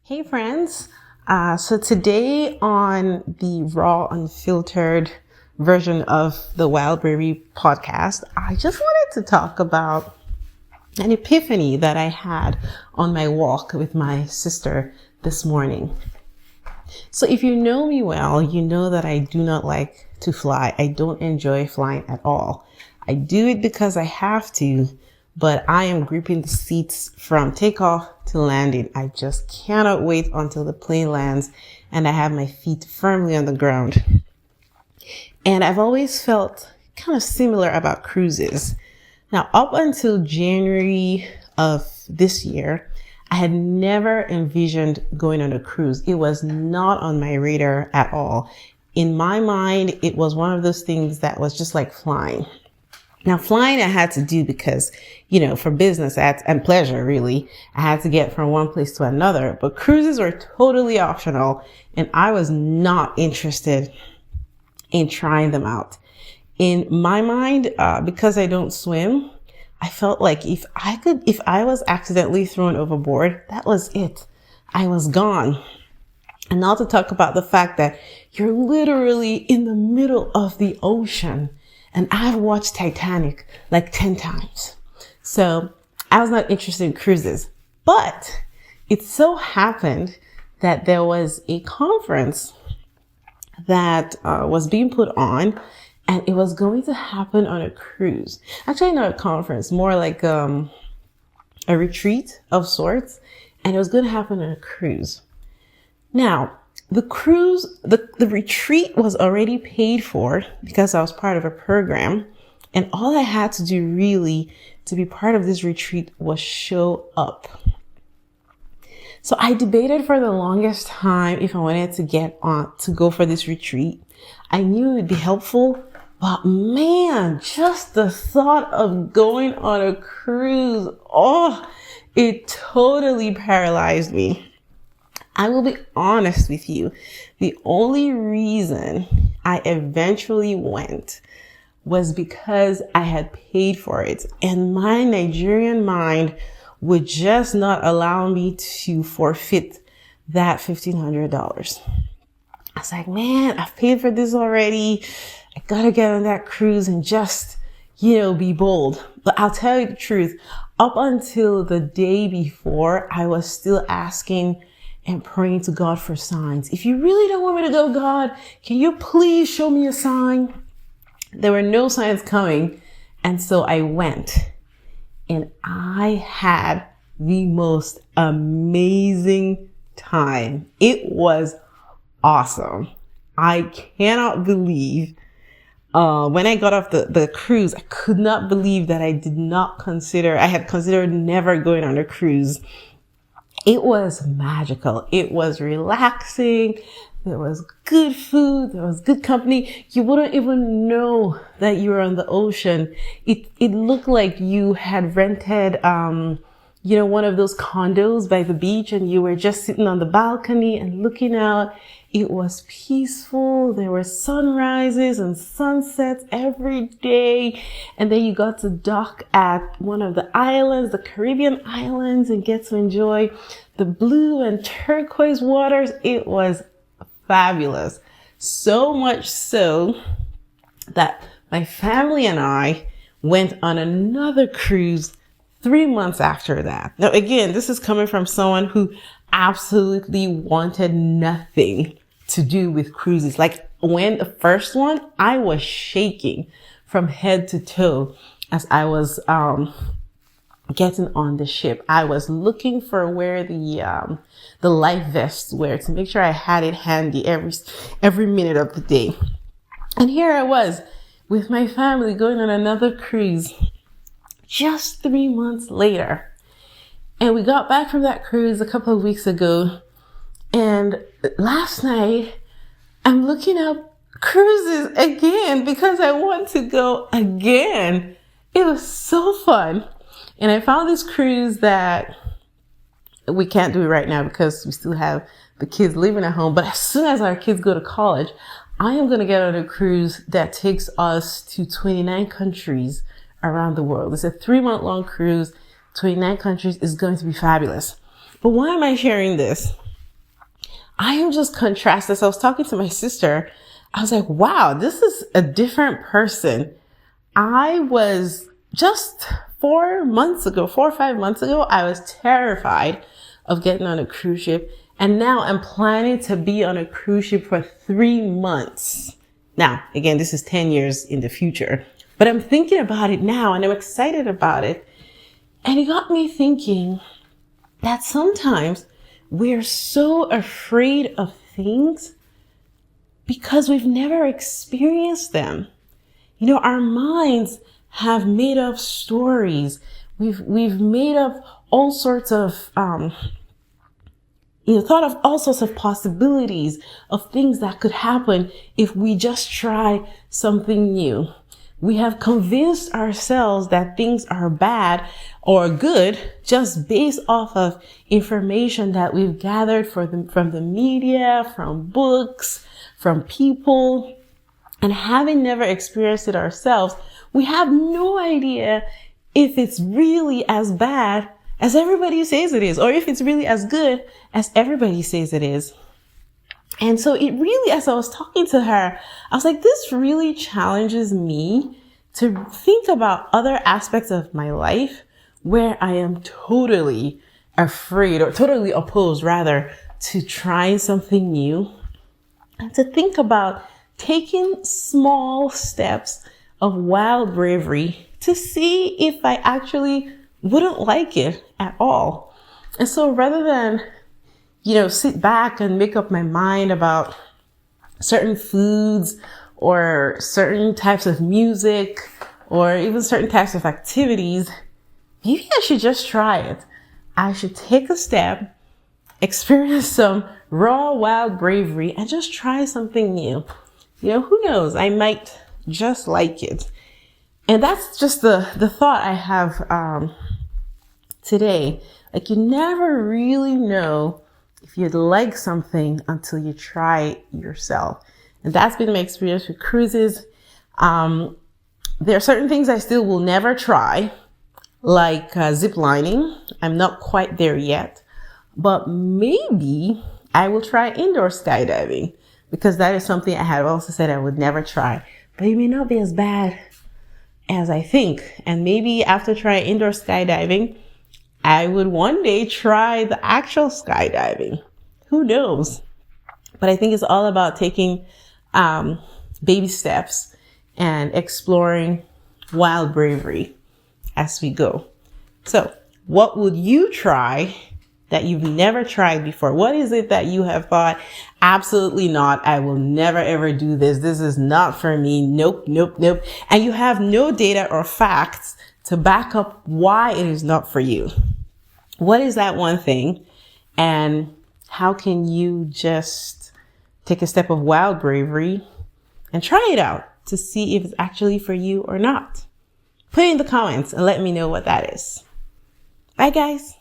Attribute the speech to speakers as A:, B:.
A: Hey friends, so today on the raw, unfiltered version of the Bravery podcast, I just wanted to talk about an epiphany that I had on my walk with my sister this morning. So if you know me well, you know that I do not like to fly. I don't enjoy flying at all. I do it because I have to, but I am gripping the seats from takeoff to landing. I just cannot wait until the plane lands and I have my feet firmly on the ground. And I've always felt kind of similar about cruises. Now, up until January of this year, I had never envisioned going on a cruise. It was not on my radar at all. In my mind, it was one of those things that was just like flying. Now, flying I had to do because, for business and pleasure, really, I had to get from one place to another. But cruises were totally optional, and I was not interested in trying them out. In my mind, because I don't swim, I felt like if I was accidentally thrown overboard, that was it. I was gone. And not to talk about the fact that you're literally in the middle of the ocean. And I've watched Titanic like 10 times. So I was not interested in cruises. But it so happened that there was a conference that was being put on, and it was going to happen on a cruise. Actually, not a conference, more like a retreat of sorts. And it was going to happen on a cruise. Now, the cruise, the retreat was already paid for because I was part of a program. And all I had to do really to be part of this retreat was show up. So I debated for the longest time if I wanted to go for this retreat. I knew it would be helpful, but man, just the thought of going on a cruise, it totally paralyzed me. I will be honest with you. The only reason I eventually went was because I had paid for it, and my Nigerian mind would just not allow me to forfeit that $1,500. I was like, man, I've paid for this already. I gotta get on that cruise and just, be bold. But I'll tell you the truth. Up until the day before, I was still asking and praying to God for signs. If you really don't want me to go, God, can you please show me a sign? There were no signs coming. And so I went, and I had the most amazing time. It was awesome. I cannot believe, when I got off the cruise, I could not believe that I had considered never going on a cruise. It was magical. It was relaxing. There was good food. There was good company. You wouldn't even know that you were on the ocean. It looked like you had rented, one of those condos by the beach, and you were just sitting on the balcony and looking out. It was peaceful. There were sunrises and sunsets every day. And then you got to dock at one of the islands, the Caribbean islands, and get to enjoy the blue and turquoise waters. It was fabulous. So much so that my family and I went on another cruise 3 months after that. Now, again, this is coming from someone who absolutely wanted nothing to do with cruises. Like when the first one, I was shaking from head to toe as I was getting on the ship. I was looking for where the life vests were to make sure I had it handy every minute of the day. And here I was with my family going on another cruise just 3 months later. And we got back from that cruise a couple of weeks ago. And last night, I'm looking up cruises again because I want to go again. It was so fun. And I found this cruise that we can't do it right now because we still have the kids living at home. But as soon as our kids go to college, I am going to get on a cruise that takes us to 29 countries around the world. It's a 3-month long cruise. 29 countries is going to be fabulous. But why am I sharing this? I am just contrasted. So I was talking to my sister. I was like, wow, this is a different person. I was just 4 or 5 months ago, I was terrified of getting on a cruise ship. And now I'm planning to be on a cruise ship for 3 months. Now, again, this is 10 years in the future, but I'm thinking about it now and I'm excited about it. And it got me thinking that sometimes we're so afraid of things because we've never experienced them. You know, our minds have made up stories. We've made up all sorts of, thought of all sorts of possibilities of things that could happen if we just try something new. We have convinced ourselves that things are bad or good just based off of information that we've gathered from the media, from books, from people. And having never experienced it ourselves, we have no idea if it's really as bad as everybody says it is, or if it's really as good as everybody says it is. And so it really, as I was talking to her, I was like, this really challenges me to think about other aspects of my life where I am totally afraid or totally opposed rather to trying something new, and to think about taking small steps of wild bravery to see if I actually wouldn't like it at all. And so rather than, sit back and make up my mind about certain foods or certain types of music or even certain types of activities, maybe I should just try it. I should take a step, experience some raw, wild bravery, and just try something new. Who knows? I might just like it. And that's just the thought I have today. Like, you never really know if you'd like something until you try it yourself. And that's been my experience with cruises. There are certain things I still will never try, like zip lining. I'm not quite there yet, but maybe I will try indoor skydiving, because that is something I had also said I would never try, but it may not be as bad as I think. And maybe after trying indoor skydiving, I would one day try the actual skydiving. Who knows? But I think it's all about taking baby steps and exploring wild bravery as we go. So what would you try that you've never tried before? What is it that you have thought, absolutely not, I will never ever do this. This is not for me. Nope. And you have no data or facts to back up why it is not for you. What is that one thing? And how can you just take a step of wild bravery and try it out to see if it's actually for you or not? Put it in the comments and let me know what that is. Bye, guys.